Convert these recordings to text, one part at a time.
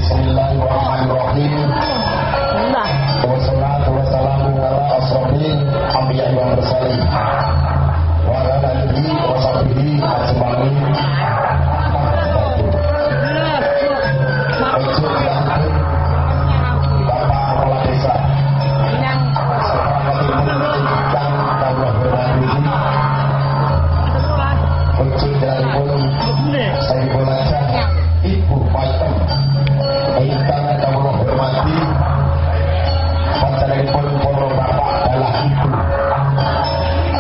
Bismillahirrahmanirrahim. Wassalatu wassalamu ala asrofil anbiya wal mursalin wa ala alihi wa sahbihi ajmain. Bapak Kepala Desa saya belajar Ibu Paitem ingkang kawula hormati panjenenganipun para bapak adalah ibu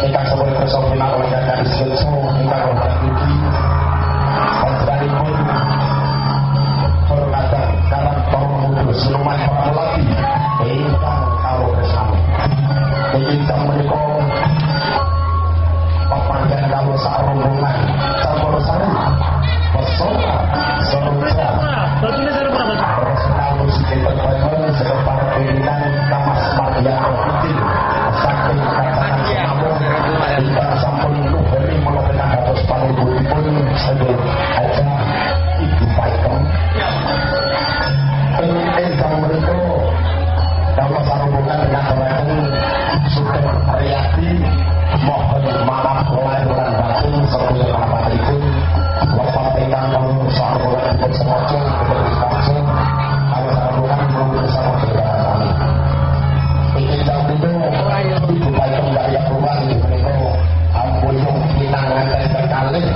ingkang sampun kersa oleh kakak Iselso ingkang hormati panjenenganipun hormatan karang Purwomudo Siluman Pramulati ingkang kawula kersani ingkang menika pepanggihan kawula sak rombongan campur sari pesona seroja personal musik entertainment serta pimpinan Tamas Madya Provinsi saking Kacamatan Sinabung ingkang sampun nuberi menopekan dados panunggulipun sedaya aja Ibu Paitem ingkang menika kawula sarombongan ngaturaken Sugeng Riyadi mohon maaf lahir lan batin sedaya panjenenganipun Bapak ingkang kawula sarombongan dipun semoga dipun kapsul kawula sarombongan dipun bersama saudara sami. Ingkang punika Ibu Paitem Daya Ruang menika ampuyung pinangan kalih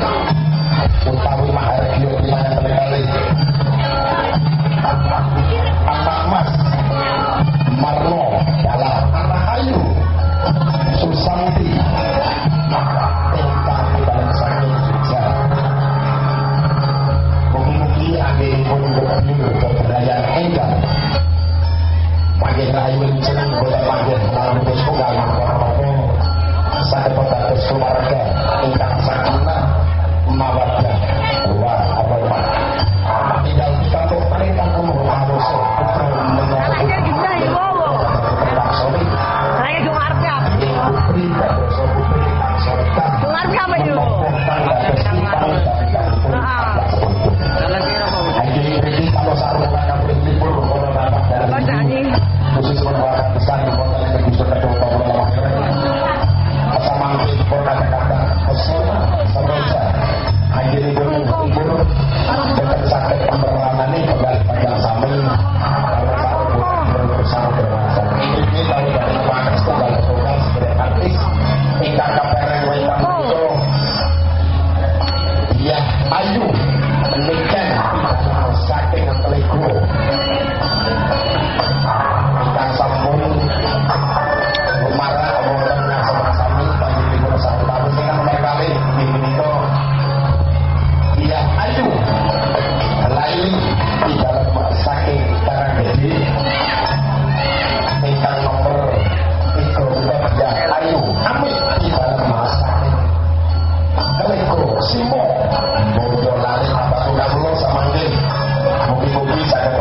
utawi mahargya pinangan kalih. Anak Mas Marno dalam anak ayu Susanti ingkang dalam saking Jogja. Mugi-mugi anggenipun bumi keberayaan enggal panggih rayu jeneng boten panggih lamun setunggal mangko saged dados keluarga ingkang sakinah mawaddah warahmah. Tinggal kita tuh perintah kamu harus putra menyambut saya juga artinya perintah putri artinya apa itu? Jadi kalau sarungan yang prinsipul kalau dapat dari khusus merupakan besar di kota yang bisa tercoba oleh asal mangkir kota kata pesona seroja akhirnya berkumpul dengan sakit pemerangan ini kembali panjang sambil kalau sarungan bersama bermasa ini tahu dari mana setelah program sebagai artis ingkang kapereng wetang itu dia ayu menikah saking telego ingkang sampun marah wonten sama-sami panjenengan sami tamu ingkang merkali inggih menika dia ayu lain di dalam saking Karanggede ingkang nomor 3 dia ayu amit di dalam saking telego simo boyo lali apa kula samangke mugi-mugi saged